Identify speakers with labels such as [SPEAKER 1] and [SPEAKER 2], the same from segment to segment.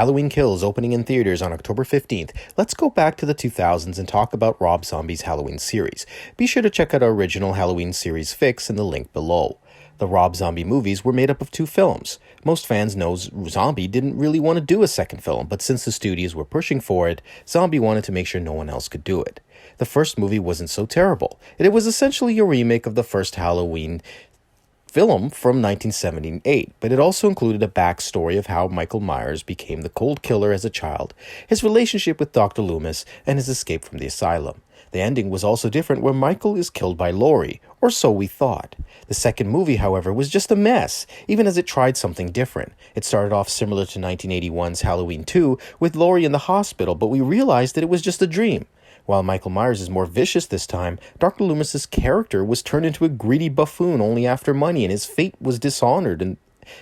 [SPEAKER 1] Halloween Kills opening in theaters on October 15th, let's go back to the 2000s and talk about Rob Zombie's Halloween series. Be sure to check out our original Halloween series fix in the link below. The Rob Zombie movies were made up of 2 films. Most fans know Zombie didn't really want to do a second film, but since the studios were pushing for it, Zombie wanted to make sure no one else could do it. The first movie wasn't so terrible. It was essentially a remake of the first Halloween film from 1978, but it also included a backstory of how Michael Myers became the cold killer as a child, his relationship with Dr. Loomis, and his escape from the asylum. The ending was also different, where Michael is killed by Laurie, or so we thought. The second movie, however, was just a mess, even as it tried something different. It started off similar to 1981's Halloween 2, with Laurie in the hospital, but we realized that it was just a dream. While Michael Myers is more vicious this time, Dr. Loomis's character was turned into a greedy buffoon only after money, and his fate was dishonored, and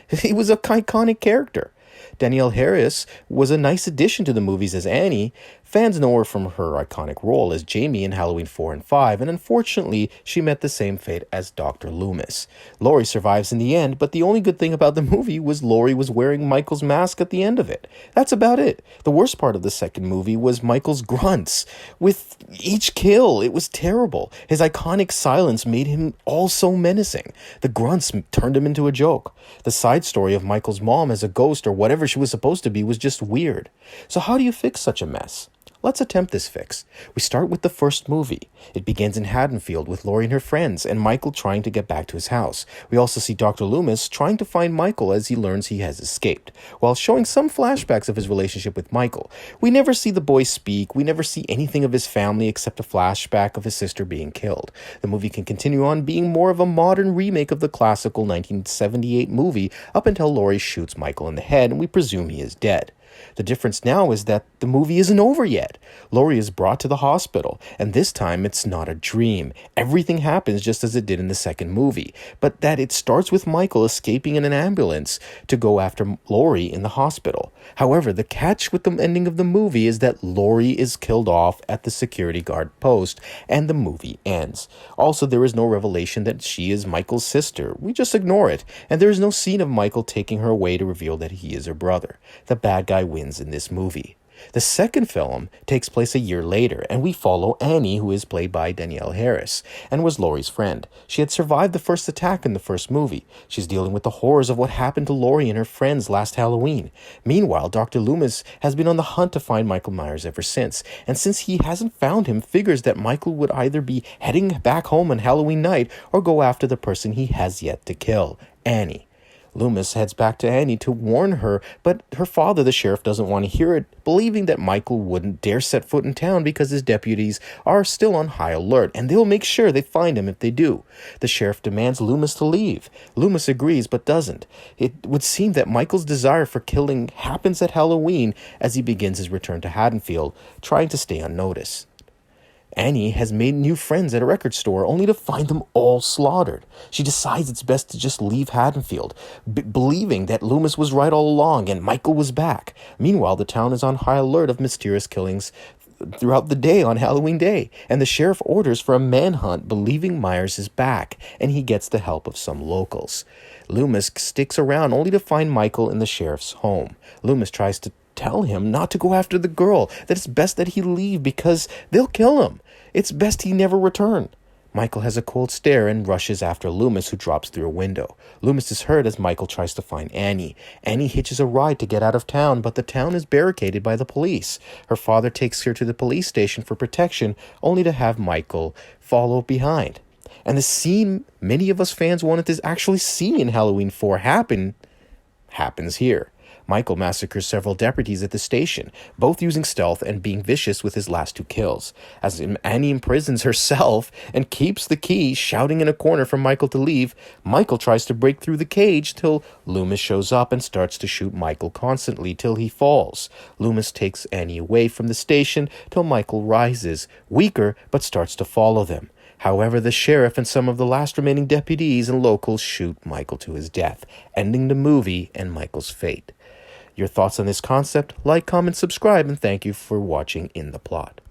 [SPEAKER 1] he was an iconic character. Danielle Harris was a nice addition to the movies as Annie. Fans know her from her iconic role as Jamie in Halloween 4 and 5, and unfortunately, she met the same fate as Dr. Loomis. Laurie survives in the end, but the only good thing about the movie was Laurie was wearing Michael's mask at the end of it. That's about it. The worst part of the second movie was Michael's grunts. With each kill, it was terrible. His iconic silence made him all so menacing. The grunts turned him into a joke. The side story of Michael's mom as a ghost or whatever she was supposed to be was just weird. So how do you fix such a mess? Let's attempt this fix. We start with the first movie. It begins in Haddonfield with Laurie and her friends and Michael trying to get back to his house. We also see Dr. Loomis trying to find Michael as he learns he has escaped, while showing some flashbacks of his relationship with Michael. We never see the boy speak. We never see anything of his family except a flashback of his sister being killed. The movie can continue on being more of a modern remake of the classical 1978 movie up until Laurie shoots Michael in the head and we presume he is dead. The difference now is that the movie isn't over yet. Laurie is brought to the hospital, and this time it's not a dream. Everything happens just as it did in the second movie, but that it starts with Michael escaping in an ambulance to go after Laurie in the hospital. However, the catch with the ending of the movie is that Laurie is killed off at the security guard post, and the movie ends. Also, there is no revelation that she is Michael's sister. We just ignore it, and there is no scene of Michael taking her away to reveal that he is her brother. The bad guy wins in this movie. The second film takes place a year later, and we follow Annie, who is played by Danielle Harris, and was Laurie's friend. She had survived the first attack in the first movie. She's dealing with the horrors of what happened to Laurie and her friends last Halloween. Meanwhile, Dr. Loomis has been on the hunt to find Michael Myers ever since, and since he hasn't found him, figures that Michael would either be heading back home on Halloween night or go after the person he has yet to kill, Annie. Loomis heads back to Annie to warn her, but her father, the sheriff, doesn't want to hear it, believing that Michael wouldn't dare set foot in town because his deputies are still on high alert, and they'll make sure they find him if they do. The sheriff demands Loomis to leave. Loomis agrees, but doesn't. It would seem that Michael's desire for killing happens at Halloween as he begins his return to Haddonfield, trying to stay unnoticed. Annie has made new friends at a record store only to find them all slaughtered. She decides it's best to just leave Haddonfield, believing that Loomis was right all along and Michael was back. Meanwhile, the town is on high alert of mysterious killings throughout the day on Halloween Day, and the sheriff orders for a manhunt believing Myers is back, and he gets the help of some locals. Loomis sticks around only to find Michael in the sheriff's home. Loomis tries to tell him not to go after the girl, that it's best that he leave because they'll kill him. It's best he never return. Michael has a cold stare and rushes after Loomis, who drops through a window. Loomis is hurt as Michael tries to find Annie. Annie hitches a ride to get out of town, but the town is barricaded by the police. Her father takes her to the police station for protection, only to have Michael follow behind. And the scene many of us fans wanted to actually see in Halloween 4 happens here. Michael massacres several deputies at the station, both using stealth and being vicious with his last 2 kills. As Annie imprisons herself and keeps the key, shouting in a corner for Michael to leave, Michael tries to break through the cage till Loomis shows up and starts to shoot Michael constantly till he falls. Loomis takes Annie away from the station till Michael rises, weaker, but starts to follow them. However, the sheriff and some of the last remaining deputies and locals shoot Michael to his death, ending the movie and Michael's fate. Your thoughts on this concept? Like, comment, subscribe, and thank you for watching In the Plot.